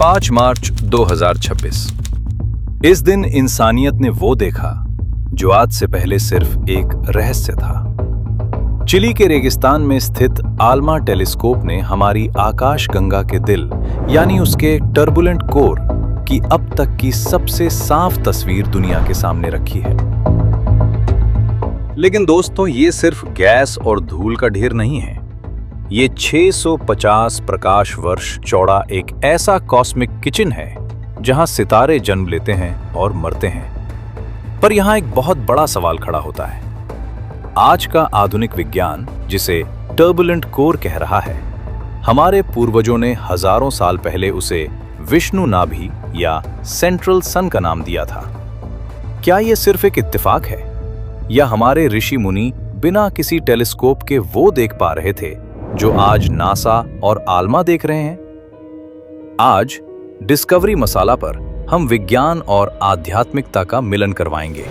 5 मार्च 2026। इस दिन इंसानियत ने वो देखा जो आज से पहले सिर्फ एक रहस्य था। चिली के रेगिस्तान में स्थित आल्मा टेलीस्कोप ने हमारी आकाशगंगा के दिल यानी उसके टर्बुलेंट कोर की अब तक की सबसे साफ तस्वीर दुनिया के सामने रखी है। लेकिन दोस्तों, ये सिर्फ गैस और धूल का ढेर नहीं है। ये 650 प्रकाश वर्ष चौड़ा एक ऐसा कॉस्मिक किचन है जहां सितारे जन्म लेते हैं और मरते हैं। पर यहां एक बहुत बड़ा सवाल खड़ा होता है। आज का आधुनिक विज्ञान जिसे टर्बुलेंट कोर कह रहा है, हमारे पूर्वजों ने हजारों साल पहले उसे विष्णु नाभि या सेंट्रल सन का नाम दिया था। क्या यह सिर्फ एक इत्तेफाक है या हमारे ऋषि मुनि बिना किसी टेलीस्कोप के वो देख पा रहे थे जो आज नासा और आल्मा देख रहे हैं? आज डिस्कवरी मसाला पर हम विज्ञान और आध्यात्मिकता का मिलन करवाएंगे।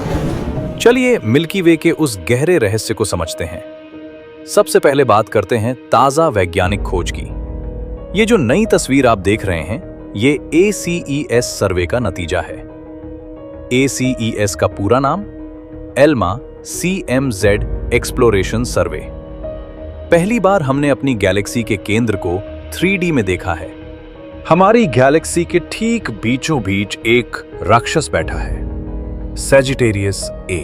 चलिए मिल्की वे के उस गहरे रहस्य को समझते हैं। सबसे पहले बात करते हैं ताजा वैज्ञानिक खोज की। ये जो नई तस्वीर आप देख रहे हैं, ये ACES सर्वे का नतीजा है। ACES का पूरा नाम एल्मा CMZ एक्सप्लोरेशन सर्वे। पहली बार हमने अपनी गैलेक्सी के केंद्र को 3D में देखा है। हमारी गैलेक्सी के ठीक बीचों बीच एक राक्षस बैठा है, सैजिटेरियस A।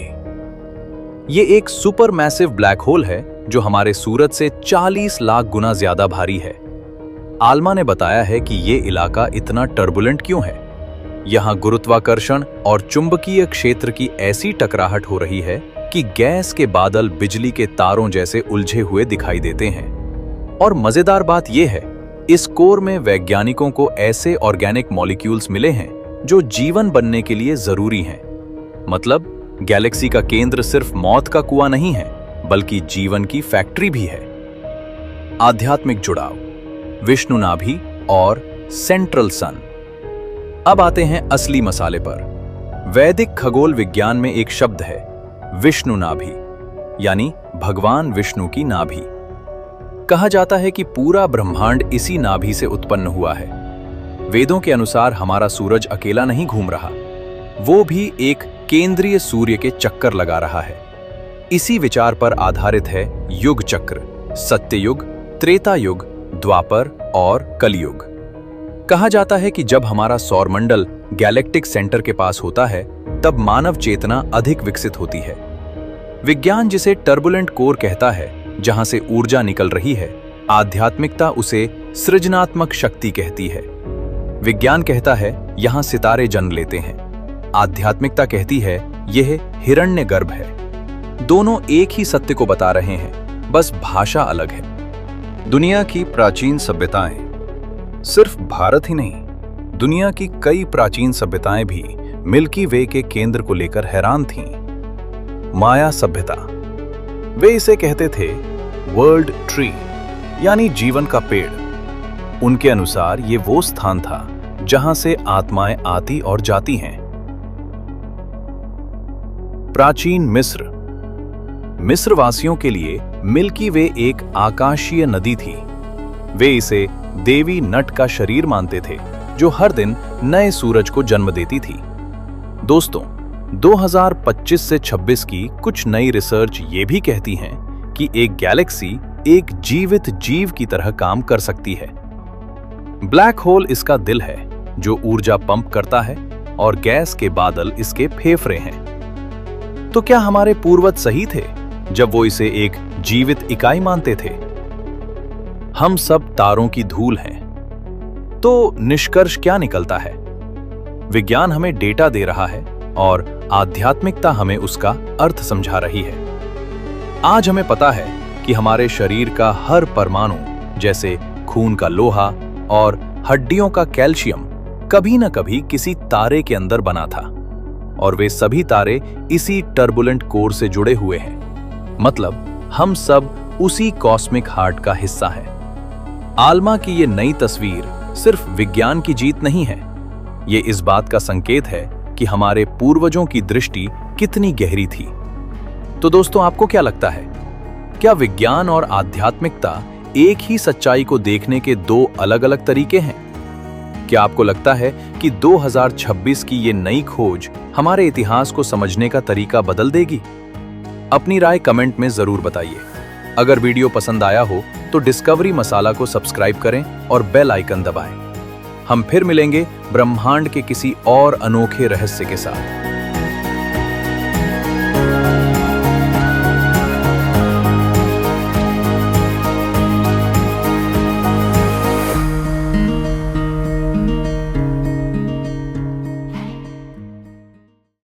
ये एक सुपर मैसिव ब्लैक होल है जो हमारे सूरज से 40 लाख गुना ज्यादा भारी है। आल्मा ने बताया है कि ये इलाका इतना टर्बुलेंट क्यों है। यहाँ गुरुत्वाकर्षण और चुंबकीय क्षेत्र की ऐसी टकराहट हो रही है कि गैस के बादल बिजली के तारों जैसे उलझे हुए दिखाई देते हैं। और मजेदार बात यह है, इस कोर में वैज्ञानिकों को ऐसे ऑर्गेनिक मॉलिक्यूल्स मिले हैं जो जीवन बनने के लिए जरूरी हैं। मतलब गैलेक्सी का केंद्र सिर्फ मौत का कुआं नहीं है, बल्कि जीवन की फैक्ट्री भी है। आध्यात्मिक जुड़ाव, विष्णु नाभि और सेंट्रल सन। अब आते हैं असली मसाले पर। वैदिक खगोल विज्ञान में एक शब्द है विष्णु नाभि, यानी भगवान विष्णु की नाभि। कहा जाता है कि पूरा ब्रह्मांड इसी नाभि से उत्पन्न हुआ है। वेदों के अनुसार हमारा सूरज अकेला नहीं घूम रहा, वो भी एक केंद्रीय सूर्य के चक्कर लगा रहा है। इसी विचार पर आधारित है युग चक्र, सत्ययुग, त्रेता युग, द्वापर और कलयुग। कहा जाता है कि जब हमारा सौरमंडल गैलेक्टिक सेंटर के पास होता है, तब मानव चेतना अधिक विकसित होती है। विज्ञान जिसे टर्बुलेंट कोर कहता है, जहां से ऊर्जा निकल रही है, आध्यात्मिकता उसे सृजनात्मक शक्ति कहती है। विज्ञान कहता है यहां सितारे जन्म लेते हैं, आध्यात्मिकता कहती है यह हिरण्यगर्भ है। दोनों एक ही सत्य को बता रहे हैं, बस भाषा अलग है। दुनिया की प्राचीन सभ्यताएं, सिर्फ भारत ही नहीं, दुनिया की कई प्राचीन सभ्यताएं भी मिल्की वे के केंद्र को लेकर हैरान थीं। माया सभ्यता, वे इसे कहते थे वर्ल्ड ट्री, यानी जीवन का पेड़। उनके अनुसार ये वो स्थान था जहां से आत्माएं आती और जाती हैं। प्राचीन मिस्र, मिस्रवासियों के लिए मिल्की वे एक आकाशीय नदी थी। वे इसे देवी नट का शरीर मानते थे जो हर दिन नए सूरज को जन्म देती थी। दोस्तों, 2025 से 26 की कुछ नई रिसर्च ये भी कहती हैं कि एक गैलेक्सी एक जीवित जीव की तरह काम कर सकती है। ब्लैक होल इसका दिल है जो ऊर्जा पंप करता है और गैस के बादल इसके फेफड़े हैं। तो क्या हमारे पूर्वज सही थे जब वो इसे एक जीवित इकाई मानते थे? हम सब तारों की धूल हैं। तो निष्कर्ष क्या निकलता है? विज्ञान हमें डेटा दे रहा है और आध्यात्मिकता हमें उसका अर्थ समझा रही है। आज हमें पता है कि हमारे शरीर का हर परमाणु, जैसे खून का लोहा और हड्डियों का कैल्शियम, कभी न कभी किसी तारे के अंदर बना था और वे सभी तारे इसी टर्बुलेंट कोर से जुड़े हुए हैं। मतलब हम सब उसी कॉस्मिक हार्ट का हिस्सा हैं। आल्मा की ये नई तस्वीर सिर्फ विज्ञान की जीत नहीं है, ये इस बात का संकेत है कि हमारे पूर्वजों की दृष्टि कितनी गहरी थी। तो दोस्तों, आपको क्या लगता है? क्या विज्ञान और आध्यात्मिकता एक ही सच्चाई को देखने के दो अलग अलग तरीके हैं? क्या आपको लगता है कि 2026 की ये नई खोज हमारे इतिहास को समझने का तरीका बदल देगी? अपनी राय कमेंट में जरूर बताइए। अगर वीडियो पसंद आया हो तो डिस्कवरी मसाला को सब्सक्राइब करें और बेल आइकन दबाएं। हम फिर मिलेंगे ब्रह्मांड के किसी और अनोखे रहस्य के साथ।